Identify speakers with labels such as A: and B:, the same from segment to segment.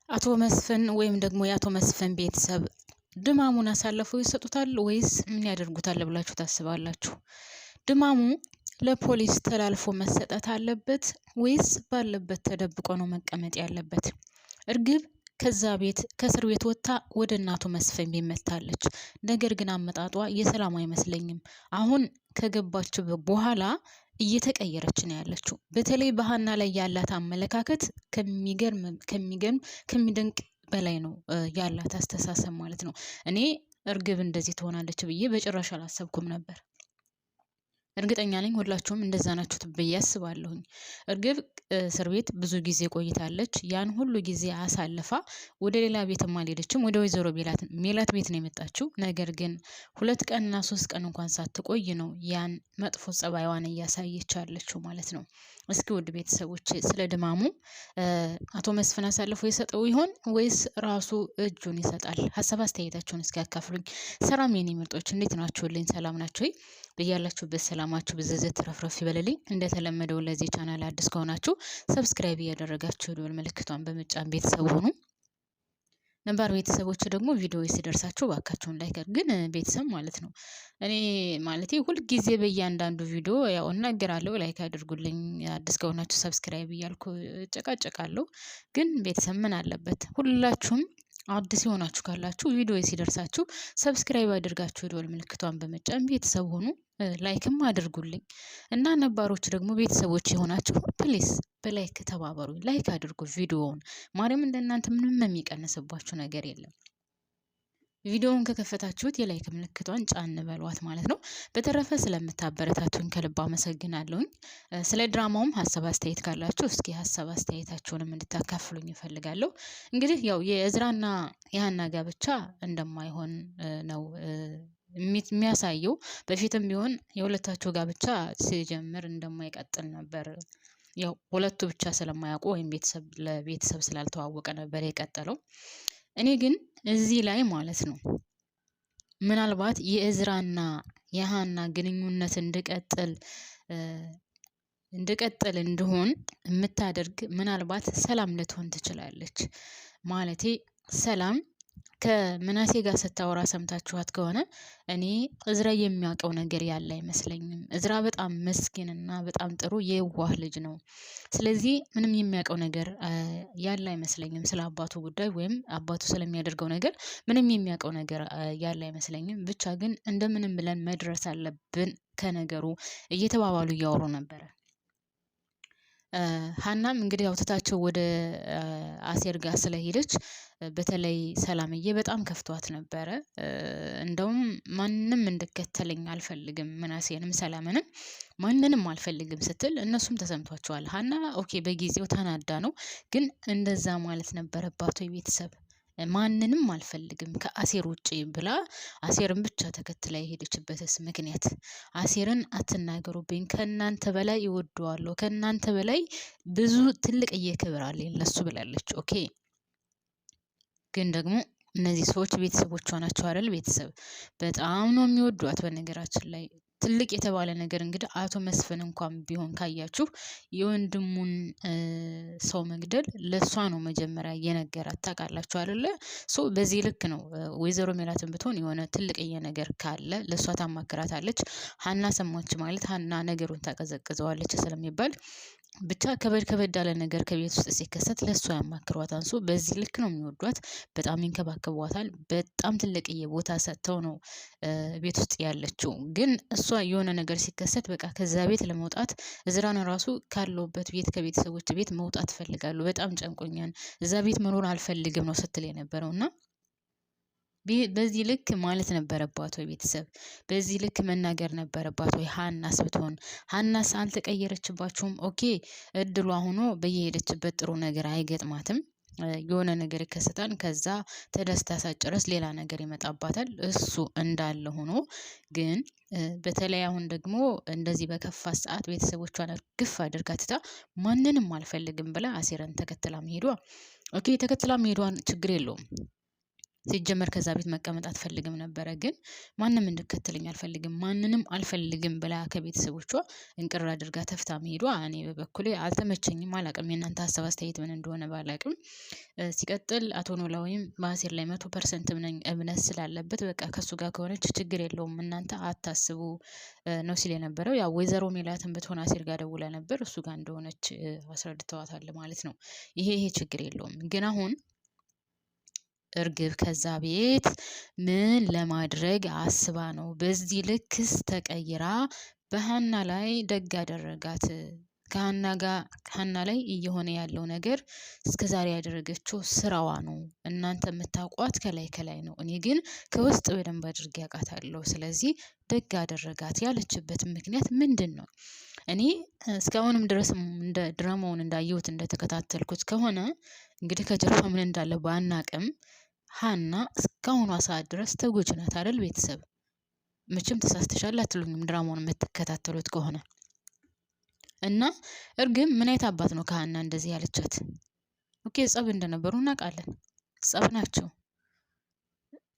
A: አቶ መስፍን ወይም ደግሞ የአቶ መስፍን ቤተሰብ ድማሙን አሳልፈው ይሰጡታል ወይስ ምን ያደርጉታል ብላችሁ ታስባላችሁ? ድማሙ ለፖሊስ ተላልፎ መሰጠት አለበት ወይስ ባለበት ተደብቆ ነው መቀመጥ ያለበት? እርግብ ከእስር ቤት ወጥታ ወደ እናቱ መስፍን ቤት መጥታለች። ነገር ግን አመጣጧ የሰላም አይመስለኝም። አሁን ከገባችበት በኋላ እየተቀየረች ነው ያለችው። በተለይ በሀና ላይ ያላት አመለካከት ከሚደንቅ በላይ ነው ያላት አስተሳሰብ ማለት ነው። እኔ እርግብ እንደዚህ ትሆናለች ብዬ በጭራሽ አላሰብኩም ነበር። እርግጠኛ ነኝ ሁላችሁም እንደዛ ናችሁት ብዬ አስባለሁኝ። እርግብ እስር ቤት ብዙ ጊዜ ቆይታለች። ያን ሁሉ ጊዜ አሳልፋ ወደ ሌላ ቤትም አልሄደችም። ወደ ወይዘሮ ሜላት ቤት ነው የመጣችው። ነገር ግን 2 ቀንና 3 ቀን እንኳን ሳትቆይ ነው ያን መጥፎ ጸባይዋን እያሳየች ያለችው ማለት ነው። እስኪ ውድ ቤተሰቦች ስለ ድማሙ አቶ መስፍን አሳልፎ ይሰጠው ይሆን ወይስ ራሱ እጁን ይሰጣል? ሀሳብ አስተያየታችሁን እስኪ ያካፍሉኝ። ሰላም የኔ ምርጦች እንዴት ናችሁልኝ? ሰላም ናችሁ ወይ? በያላችሁበት ሰላማችሁ ብዝዝት ተረፍረፍ ይበልልኝ። እንደተለመደው ለዚህ ቻናል አዲስ ከሆናችሁ ሰብስክራይብ እያደረጋችሁ ደወል ምልክቷን በመጫን ቤተሰብ ሁኑ። ነባር ቤተሰቦች ደግሞ ቪዲዮ ሲደርሳችሁ ባካችሁን ላይክ ግን ቤተሰብ ማለት ነው። እኔ ማለቴ ሁልጊዜ በእያንዳንዱ ቪዲዮ ያው እናገራለሁ፣ ላይክ አድርጉልኝ፣ አዲስ ከሆናችሁ ሰብስክራይብ እያልኩ ጨቃጨቃለሁ። ግን ቤተሰብ ምን አለበት ሁላችሁም አዲስ የሆናችሁ ካላችሁ ቪዲዮ ሲደርሳችሁ ሰብስክራይብ አድርጋችሁ ደወል ምልክቷን በመጫን ቤተሰብ ሆኑ። ላይክም አድርጉልኝ እና ነባሮች ደግሞ ቤተሰቦች የሆናችሁ ፕሊስ በላይክ ተባበሩኝ። ላይክ አድርጉ ቪዲዮውን። ማርያም እንደናንተ ምንም የሚቀንስባችሁ ነገር የለም። ቪዲዮውን ከከፈታችሁት የላይክ ምልክቷን ጫን በሏት ማለት ነው። በተረፈ ስለምታበረታቱኝ ከልብ አመሰግናለሁኝ። ስለ ድራማውም ሀሳብ አስተያየት ካላችሁ እስኪ ሀሳብ አስተያየታችሁንም እንድታካፍሉኝ እፈልጋለሁ። እንግዲህ ያው የእዝራና የሀና ጋብቻ እንደማይሆን ነው የሚያሳየው። በፊትም ቢሆን የሁለታቸው ጋብቻ ሲጀምር እንደማይቀጥል ነበር። ያው ሁለቱ ብቻ ስለማያውቁ ወይም ለቤተሰብ ስላልተዋወቀ ነበር የቀጠለው። እኔ ግን እዚህ ላይ ማለት ነው ምናልባት የእዝራና የሀና ግንኙነት እንድቀጥል እንደሆን የምታደርግ ምናልባት ሰላም ልትሆን ትችላለች። ማለቴ ሰላም ከምናሴ ጋር ስታወራ ሰምታችኋት ከሆነ እኔ እዝራ የሚያውቀው ነገር ያለ አይመስለኝም። እዝራ በጣም መስኪንና በጣም ጥሩ የዋህ ልጅ ነው። ስለዚህ ምንም የሚያውቀው ነገር ያለ አይመስለኝም ስለ አባቱ ጉዳይ ወይም አባቱ ስለሚያደርገው ነገር ምንም የሚያውቀው ነገር ያለ አይመስለኝም። ብቻ ግን እንደምንም ብለን መድረስ አለብን ከነገሩ እየተባባሉ እያወሩ ነበረ። ሀናም እንግዲህ አውጥታቸው ወደ አሴር ጋር ስለሄደች በተለይ ሰላምዬ በጣም ከፍቷት ነበረ። እንደውም ማንንም እንድከተለኝ አልፈልግም፣ ምናሴንም ሰላምንም ማንንም አልፈልግም ስትል እነሱም ተሰምቷቸዋል። ሀና ኦኬ በጊዜው ተናዳ ነው፣ ግን እንደዛ ማለት ነበረባት ወይ ቤተሰብ ማንንም አልፈልግም ከአሴር ውጪ ብላ አሴርን ብቻ ተከትላ የሄደችበትስ ምክንያት አሴርን አትናገሩብኝ፣ ከእናንተ በላይ ይወደዋለሁ፣ ከእናንተ በላይ ብዙ ትልቅ ክብር አለኝ ለሱ ብላለች። ኦኬ ግን ደግሞ እነዚህ ሰዎች ቤተሰቦቿ ናቸው አይደል? ቤተሰብ በጣም ነው የሚወዷት። በነገራችን ላይ ትልቅ የተባለ ነገር እንግዲህ አቶ መስፍን እንኳን ቢሆን ካያችሁ የወንድሙን ሰው መግደል ለሷ ነው መጀመሪያ የነገራት። ታውቃላችሁ አይደለ? በዚህ ልክ ነው። ወይዘሮ ሜላትን ብትሆን የሆነ ትልቅዬ ነገር ካለ ለሷ ታማክራታለች። ሀና ሰማች ማለት ሀና ነገሩን ታቀዘቅዘዋለች ስለሚባል ብቻ ከበድ ያለ ነገር ከቤት ውስጥ ሲከሰት ለእሷ ያማክሯት። አንሶ በዚህ ልክ ነው የሚወዷት። በጣም ይንከባከቧታል። በጣም ትልቅዬ ቦታ ሰጥተው ነው ቤት ውስጥ ያለችው። ግን እሷ የሆነ ነገር ሲከሰት በቃ ከዛ ቤት ለመውጣት እዝራን ራሱ ካለውበት ቤት ከቤተሰቦች ቤት መውጣት ፈልጋሉ፣ በጣም ጨንቆኛል፣ እዛ ቤት መኖር አልፈልግም ነው ስትል የነበረው እና በዚህ ልክ ማለት ነበረባት ወይ ቤተሰብ? በዚህ ልክ መናገር ነበረባት ወይ? ሀናስ ብትሆን ሀናስ አልተቀየረችባችሁም? ኦኬ እድሏ ሆኖ በየሄደችበት ጥሩ ነገር አይገጥማትም። የሆነ ነገር ይከሰታል። ከዛ ተደስታ ሳጨረስ ሌላ ነገር ይመጣባታል። እሱ እንዳለ ሆኖ ግን በተለይ አሁን ደግሞ እንደዚህ በከፋ ሰዓት ቤተሰቦቿን ግፍ አድርጋ ትታ ማንንም አልፈልግም ብላ አሴርን ተከትላ መሄዷ ኦኬ ተከትላ መሄዷን ችግር የለውም። ሲጀመር ከዛ ቤት መቀመጥ አትፈልግም ነበረ። ግን ማንም እንድከተለኝ አልፈልግም፣ ማንንም አልፈልግም ብላ ከቤተሰቦቿ እንቅር አድርጋ ተፍታ መሄዷ እኔ በበኩሌ አልተመቸኝም። አላቅም የእናንተ ሀሳብ አስተያየት ምን እንደሆነ ባላቅም። ሲቀጥል አቶ ኖላዊም በአሴር ላይ 100% እምነት ስላለበት በቃ ከሱ ጋር ከሆነች ችግር የለውም እናንተ አታስቡ ነው ሲል የነበረው። ያው ወይዘሮ ሜላትን ብትሆን አሴር ጋር ደውላ ነበር፣ እሱ ጋር እንደሆነች አስረድተዋታል ማለት ነው። ይሄ ችግር የለውም። ግን አሁን እርግብ ከዛ ቤት ምን ለማድረግ አስባ ነው በዚህ ልክስ ተቀይራ በሀና ላይ ደግ አደረጋት? ከሀና ላይ እየሆነ ያለው ነገር እስከዛሬ ያደረገችው ስራዋ ነው። እናንተ የምታውቋት ከላይ ነው፣ እኔ ግን ከውስጥ በደንብ አድርጌ አውቃታለሁ። ስለዚህ ደግ አደረጋት ያለችበት ምክንያት ምንድን ነው? እኔ እስካሁንም ድረስ እንደ ድራማውን እንዳየሁት እንደተከታተልኩት ከሆነ እንግዲህ ከጀርባ ምን እንዳለ ባናቅም ሀና እስካሁኗ ሰዓት ድረስ ተጎጂ ናት አይደል? ቤተሰብ መቼም ተሳስተሻል አትሉኝም ድራማውን የምትከታተሉት ከሆነ። እና እርግብ ምን አይነት አባት ነው ከሀና እንደዚህ ያለቻት? ኦኬ ጸብ እንደነበሩ እናውቃለን፣ ጸብ ናቸው።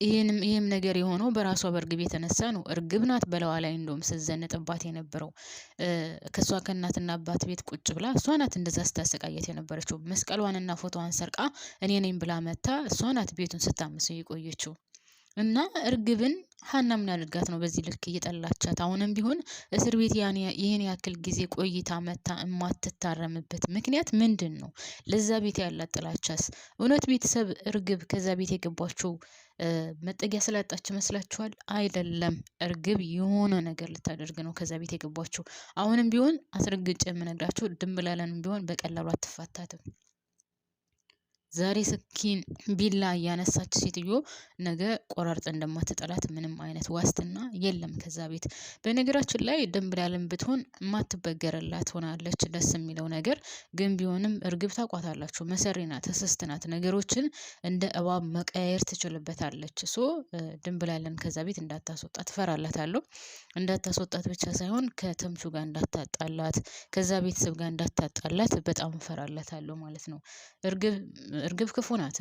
A: ይህም ነገር የሆነው በራሷ በእርግብ የተነሳ ነው። እርግብ ናት በለዋ ላይ እንደውም ስትዘንጥባት የነበረው። ከእሷ ከእናትና አባት ቤት ቁጭ ብላ እሷ ናት እንደዛ ስታሰቃየት የነበረችው። መስቀሏንና ፎቶዋን ሰርቃ እኔ ነኝ ብላ መታ እሷ ናት ቤቱን ስታምሰው የቆየችው። እና እርግብን ሀና ምን ያድርጋት ነው በዚህ ልክ እየጠላቻት? አሁንም ቢሆን እስር ቤት ይህን ያክል ጊዜ ቆይታ መታ የማትታረምበት ምክንያት ምንድን ነው? ለዛ ቤት ያላት ጥላቻስ? እውነት ቤተሰብ እርግብ ከዛ ቤት የገባችው መጠጊያ ስላጣች ይመስላችኋል? አይደለም። እርግብ የሆነ ነገር ልታደርግ ነው ከዛ ቤት የገባችው። አሁንም ቢሆን አስረግጬ የምነግራችሁ ድንብላለንም ቢሆን በቀላሉ አትፋታትም። ዛሬ ስኪን ቢላ እያነሳች ሴትዮ ነገ ቆራርጥ እንደማትጠላት ምንም አይነት ዋስትና የለም ከዛ ቤት። በነገራችን ላይ ድንብላልም ብትሆን የማትበገረላት ሆናለች። ደስ የሚለው ነገር ግን ቢሆንም እርግብ ታቋታላችሁ፣ መሰሪ ናት፣ እስስት ናት። ነገሮችን እንደ እባብ መቀያየር ትችልበታለች። ሶ ድንብላልን ከዛ ቤት እንዳታስወጣ ትፈራላታለሁ። እንዳታስወጣት ብቻ ሳይሆን ከተምቹ ጋር እንዳታጣላት፣ ከዛ ቤተሰብ ጋር እንዳታጣላት በጣም እፈራላታለሁ ማለት ነው። እርግብ ክፉ ናት።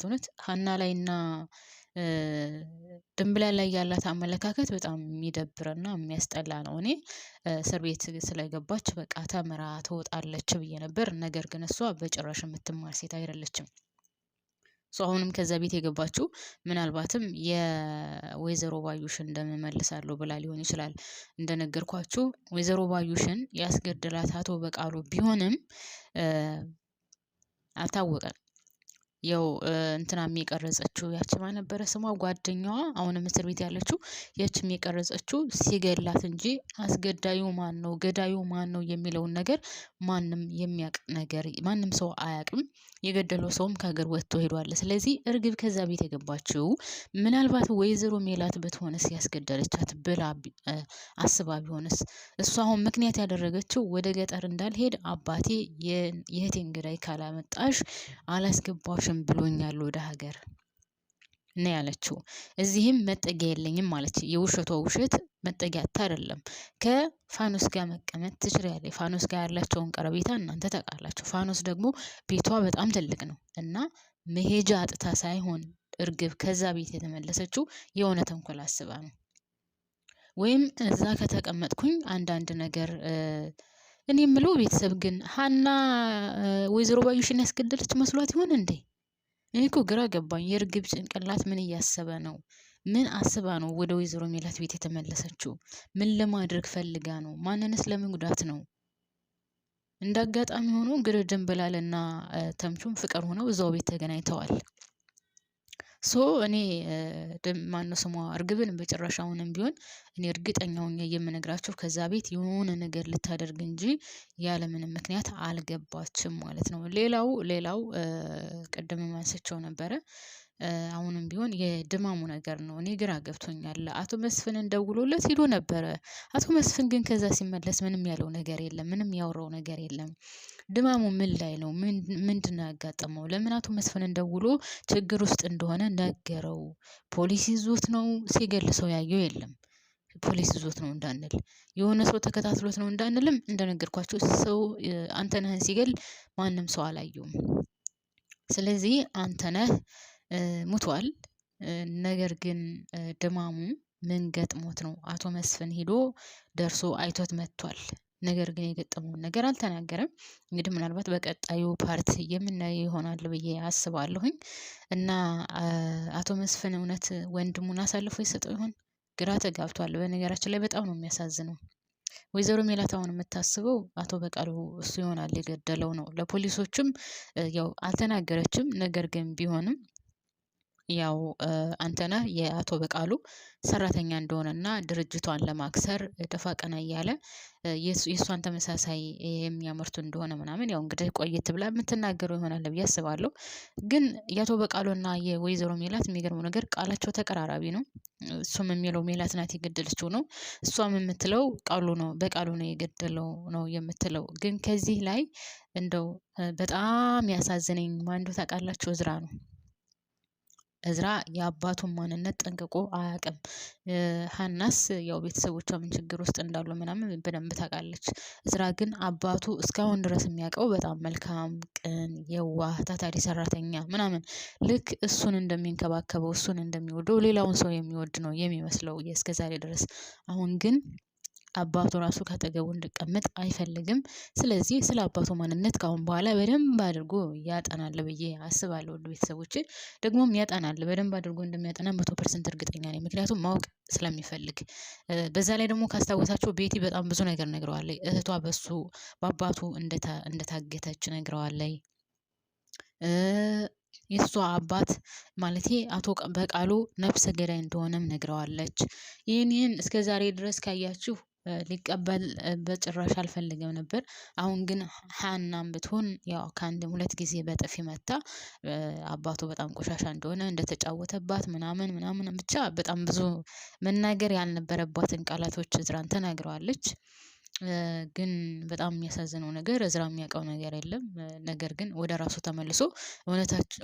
A: እውነት ሀና ላይና ድንብላል ላይ ያላት አመለካከት በጣም የሚደብርና የሚያስጠላ ነው። እኔ እስር ቤት ስለገባች በቃ ተምራ ትወጣለች ብዬ ነበር። ነገር ግን እሷ በጭራሽ የምትማር ሴት አይደለችም። አሁንም ከዛ ቤት የገባችው ምናልባትም የወይዘሮ ባዩሽን እንደምመልሳለሁ ብላ ሊሆን ይችላል። እንደነገርኳችሁ ወይዘሮ ባዩሽን ያስገድላት አቶ በቃሉ ቢሆንም አልታወቀም። ያው እንትናም የቀረጸችው ያቺ ማን ነበረ ስሟ ጓደኛዋ አሁንም እስር ቤት ያለችው ያቺም የቀረጸችው ሲገላት እንጂ አስገዳዩ ማን ነው ገዳዩ ማን ነው የሚለውን ነገር ማንም የሚያውቅ ነገር ማንም ሰው አያውቅም። የገደለው ሰውም ከሀገር ወጥቶ ሄዷል። ስለዚህ እርግብ ከዛ ቤት የገባችው ምናልባት ወይዘሮ ሜላት ብትሆንስ ያስገደለቻት ብላ አስባ ቢሆንስ? እሷ አሁን ምክንያት ያደረገችው ወደ ገጠር እንዳልሄድ አባቴ የእህቴን ገዳይ ካላመጣሽ አላስገባሽም ብሎኛል ወደ ሀገር ነው ያለችው። እዚህም መጠጊያ የለኝም ማለች። የውሸቷ ውሸት መጠጊያ አይደለም። ከፋኖስ ጋር መቀመጥ ትችላለች። ፋኖስ ጋር ያላቸውን ቀረቤታ እናንተ ታውቃላችሁ። ፋኖስ ደግሞ ቤቷ በጣም ትልቅ ነው እና መሄጃ አጥታ ሳይሆን እርግብ ከዛ ቤት የተመለሰችው የሆነ ተንኮል አስባ ነው። ወይም እዛ ከተቀመጥኩኝ አንዳንድ ነገር እኔ የምለው ቤተሰብ ግን ሀና ወይዘሮ ባዩሽን ያስገደለች መስሏት ይሆን እንዴ? እኔ እኮ ግራ ገባኝ። የእርግብ ጭንቅላት ምን እያሰበ ነው? ምን አስባ ነው ወደ ወይዘሮ ሜላት ቤት የተመለሰችው? ምን ለማድረግ ፈልጋ ነው? ማንንስ ለመጉዳት ነው? እንደ አጋጣሚ ሆኖ እንግዲህ ድንብላልና ተምቹም ፍቅር ሆነው እዛው ቤት ተገናኝተዋል። እኔ ማነው ስሟ እርግብን በጭራሽ አሁንም ቢሆን እኔ እርግጠኛ ሆኜ የምነግራችሁ ከዛ ቤት የሆነ ነገር ልታደርግ እንጂ ያለምንም ምክንያት አልገባችም ማለት ነው። ሌላው ቅድም አንስቼው ነበረ። አሁንም ቢሆን የድማሙ ነገር ነው። እኔ ግራ ገብቶኛል። አቶ መስፍንን ደውሎለት ሄዶ ነበረ። አቶ መስፍን ግን ከዛ ሲመለስ ምንም ያለው ነገር የለም፣ ምንም ያወራው ነገር የለም። ድማሙ ምን ላይ ነው? ምንድነው ያጋጠመው? ለምን አቶ መስፍንን ደውሎ ችግር ውስጥ እንደሆነ ነገረው? ፖሊስ ይዞት ነው? ሲገል ሰው ያየው የለም። ፖሊስ ይዞት ነው እንዳንል፣ የሆነ ሰው ተከታትሎት ነው እንዳንልም፣ እንደነገርኳቸው ሰው አንተነህን ሲገል ማንም ሰው አላየውም። ስለዚህ አንተነህ ሙቷል። ነገር ግን ድማሙ ምን ገጥሞት ነው አቶ መስፍን ሄዶ ደርሶ አይቶት መጥቷል። ነገር ግን የገጠመውን ነገር አልተናገረም። እንግዲህ ምናልባት በቀጣዩ ፓርት የምናየው ይሆናል ብዬ አስባለሁኝ። እና አቶ መስፍን እውነት ወንድሙን አሳልፎ ይሰጠው ይሆን? ግራ ተጋብቷል። በነገራችን ላይ በጣም ነው የሚያሳዝነው። ወይዘሮ ሜላት አሁን የምታስበው አቶ በቃሉ እሱ ይሆናል የገደለው ነው። ለፖሊሶችም ያው አልተናገረችም። ነገር ግን ቢሆንም ያው አንተነህ የአቶ በቃሉ ሰራተኛ እንደሆነና ድርጅቷን ለማክሰር ደፋ ቀና እያለ የእሷን ተመሳሳይ የሚያመርቱ እንደሆነ ምናምን ያው እንግዲህ ቆየት ብላ የምትናገረው ይሆናል ብዬ አስባለሁ። ግን የአቶ በቃሉና የወይዘሮ ሜላት የሚገርመው ነገር ቃላቸው ተቀራራቢ ነው። እሱም የሚለው ሜላት ናት የገደለችው ነው። እሷም የምትለው ቃሉ ነው በቃሉ ነው የገደለው ነው የምትለው። ግን ከዚህ ላይ እንደው በጣም ያሳዝነኝ ማን እንደው ታውቃላችሁ? እዝራ ነው። እዝራ የአባቱን ማንነት ጠንቅቆ አያውቅም። ሀናስ ያው ቤተሰቦቿ ምን ችግር ውስጥ እንዳሉ ምናምን በደንብ ታውቃለች። እዝራ ግን አባቱ እስካሁን ድረስ የሚያውቀው በጣም መልካም፣ ቅን፣ የዋህ፣ ታታሪ ሰራተኛ ምናምን ልክ እሱን እንደሚንከባከበው እሱን እንደሚወደው ሌላውን ሰው የሚወድ ነው የሚመስለው እስከዛሬ ድረስ። አሁን ግን አባቱ ራሱ ካጠገቡ እንዲቀመጥ አይፈልግም። ስለዚህ ስለ አባቱ ማንነት ካሁን በኋላ በደንብ አድርጎ ያጠናል ብዬ አስባለሁ። ውድ ቤተሰቦቼ ደግሞም ያጠናል፣ በደንብ አድርጎ እንደሚያጠና 100% እርግጠኛ ነኝ። ምክንያቱም ማወቅ ስለሚፈልግ። በዛ ላይ ደግሞ ካስታወሳቸው ቤቲ በጣም ብዙ ነገር ነግረዋለች። እህቷ በሱ በአባቱ እንደታገተች ነግረዋለች። የእሷ አባት ማለቴ አቶ በቃሉ ነፍሰ ገዳይ እንደሆነም ነግረዋለች። ይህን እስከ ዛሬ ድረስ ካያችሁ ሊቀበል በጭራሽ አልፈልግም ነበር። አሁን ግን ሀናም ብትሆን ያው ከአንድም 2 ጊዜ በጥፊ መታ አባቱ በጣም ቆሻሻ እንደሆነ እንደተጫወተባት ምናምን ምናምን ብቻ በጣም ብዙ መናገር ያልነበረባትን ቃላቶች እዝራን ተናግረዋለች። ግን በጣም የሚያሳዝነው ነገር እዝራ የሚያውቀው ነገር የለም። ነገር ግን ወደ ራሱ ተመልሶ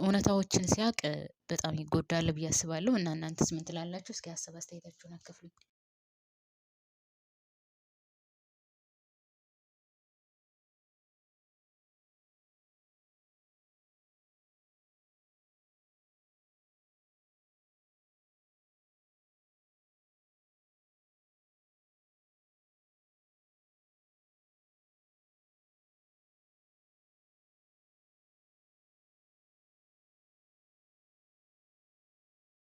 A: እውነታዎችን ሲያውቅ በጣም ይጎዳል ብዬ አስባለሁ። እና እናንተስ ምን ትላላችሁ? እስኪ ሀሳብ አስተያየታችሁን አካፍሉኝ።